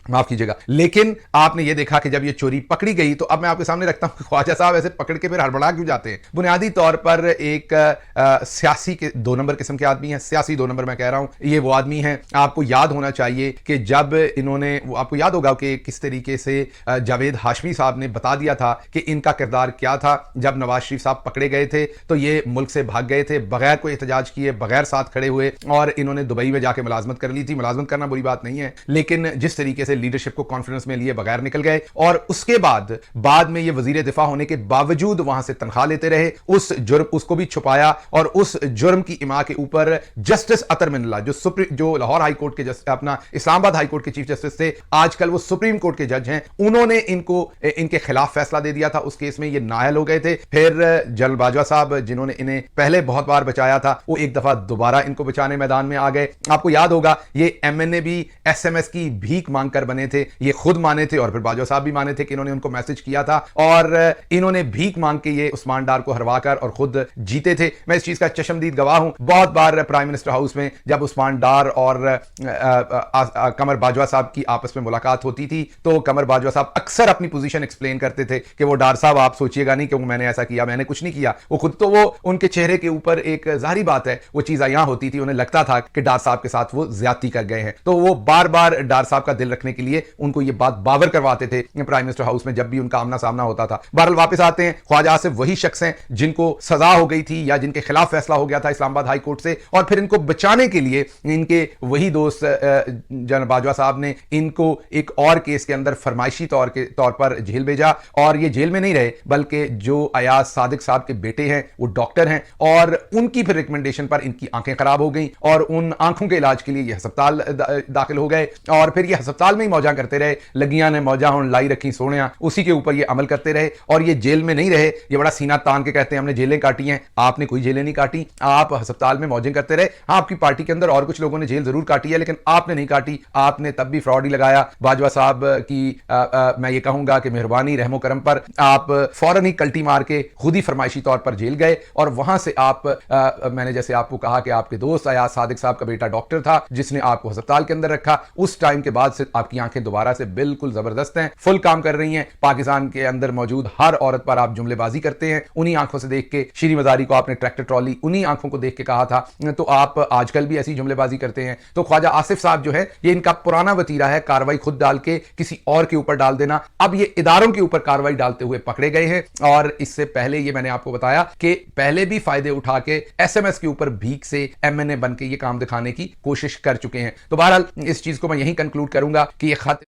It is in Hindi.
माफ कीजिएगा। लेकिन आपने ये देखा कि जब ये चोरी पकड़ी गई तो अब मैं आपके सामने रखता हूं ख्वाजा साहब ऐसे पकड़ के फिर हड़बड़ा क्यों जाते हैं। बुनियादी तौर पर एक सियासी के 2 नंबर किस्म के आदमी हैं, सियासी 2 नंबर मैं कह रहा हूं। ये वो आदमी हैं, आपको याद होना चाहिए कि जब इन्होंने, आपको याद होगा कि किस तरीके से जावेद हाशमी साहब ने बता दिया था कि इनका किरदार क्या था। जब नवाज शरीफ साहब पकड़े गए थे तो ये मुल्क से भाग गए थे बगैर कोई एहतजाज किए, बगैर साथ खड़े हुए, और इन्होंने दुबई में जाके मुलाजमत कर ली थी। मुलाजमत करना बुरी बात नहीं है, लेकिन जिस तरीके से लीडरशिप को कॉन्फ्रेंस में लिए बगैर निकल गए, और उसके बाद में ये वजीर दिफा होने के बावजूद वहां से तनख्वाह लेते रहे, उस जुर्म उसको भी छुपाया, और उस जुर्म की इमा के ऊपर जस्टिस अतर मिनल्ला जो लाहौर हाई कोर्ट के अपना इस्लामाबाद हाई कोर्ट के चीफ जस्टिस थे, आजकल वो सुप्रीम कोर्ट के जज हैं, उन्होंने इनके खिलाफ फैसला दे दिया था। उस केस में ये नाअहल हो गए थे। फिर जनरल बाजवा साहब जिन्होंने इन्हें पहले बहुत बार बचाया था, वो एक दफा दोबारा इनको बचाने मैदान में आ गए। आपको याद होगा ये एमएनए भी एसएमएस की भीख मांगकर बने थे, ये खुद माने थे और फिर बाजवा साहब भी माने थे कि इन्होंने उनको मैसेज किया था, और इन्होंने भीख मांग के ये उस्मान डार को हरवाकर और खुद जीते थे। मैं इस चीज का चशमदीद गवाह हूं। बहुत बार प्राइम मिनिस्टर हाउस में जब उस्मान डार और कमर बाजवा साहब की आपस में मुलाकात होती थी तो कमर बाजवा साहब अक्सर अपनी पोजीशन एक्सप्लेन करते थे कि वो डार साहब आप सोचिएगा नहीं कि मैंने ऐसा किया, मैंने कुछ नहीं किया। वो खुद तो वो उनके चेहरे के ऊपर एक जाहिर बात है वो चीज यहां होती थी, उन्हें लगता था कि डार साहब के साथ वो ज्यादती कर गए हैं, तो वो बार बार डार साहब का दिल रखने के लिए उनको ये बात बावर करवाते थे प्राइम मिनिस्टर हाउस में जब भी उनका आमना सामना होता था। बहरहाल वापस आते हैं, ख्वाजा आसिफ वही शख्स हैं जिनको सजा हो गई थी या जिनके खिलाफ फैसला हो गया था इस्लामाबाद हाई कोर्ट से, और फिर इनको बचाने के लिए इनके वही दोस्त जनरल बाजवा साहब ने इनको एक और केस के अंदर फरमाइशी तौर पर जेल भेजा, और ये जेल में नहीं रहे बल्कि जो अयाज सादिक साहब के बेटे हैं वो डॉक्टर हैं, और उनकी फिर रिकमेंडेशन पर इनकी आंखें खराब हो गई और उन आंखों के इलाज के लिए ये अस्पताल दाखिल हो गए, और फिर ये अस्पताल में ही मौजा करते रहे। लगियां ने मौजा हुन लाई रखी सोनिया, उसी के ऊपर ये अमल करते रहे, और ये जेल में नहीं रहे। ये बड़ा सीना तान के कहते हैं हमने जेलें काटी हैं, आपने कोई जेलें नहीं काटी, आप अस्पताल में मौजें करते रहे। हाँ, आपकी पार्टी के अंदर और कुछ लोगों ने जेल जरूर काटी है, लेकिन आपने नहीं काटी, आपने तब भी फ्रॉड ही लगाया। बाजवा साहब की मैं ये कहूंगा कि मेहरबानी रहमो करम पर आप फौरन ही कल्टी मार के खुद ही फरमाइशी तौर पर जेल गए, और वहां से आप मैंने जैसे आपको कहा कि आपके दोस्त अयाज सादिक साहब का बेटा डॉक्टर था जिसने आपको अस्पताल के अंदर रखा, उस टाइम के बाद से आपकी आंखें दोबारा से बिल्कुल जबरदस्त हैं, फुल काम कर रही हैं। पाकिस्तान के अंदर मौजूद हर औरत पर आप जुमलेबाजी करते हैं। उन्हीं आंखों से देख के शीरी मजारी को आपने ट्रैक्टर ट्रॉली उन्हीं आंखों को देख के कहा था, तो आप आजकल भी ऐसी जुमलेबाजी करते हैं। तो ख्वाजा आसिफ साहब जो है ये इनका पुराना वतीरा है, कार्रवाई खुद डाल के किसी और के ऊपर डाल देना। अब ये इदारों के ऊपर कार्रवाई डालते हुए पकड़े गए हैं, और इससे पहले ये मैंने आपको बताया कि पहले भी फायदे उठा के एसएमएस के ऊपर भीख से एमएनए बन के ये काम दिखाने की कोशिश कर चुके हैं। तो बहरहाल इस चीज को मैं यहीं कंक्लूड करूंगा कि ये खत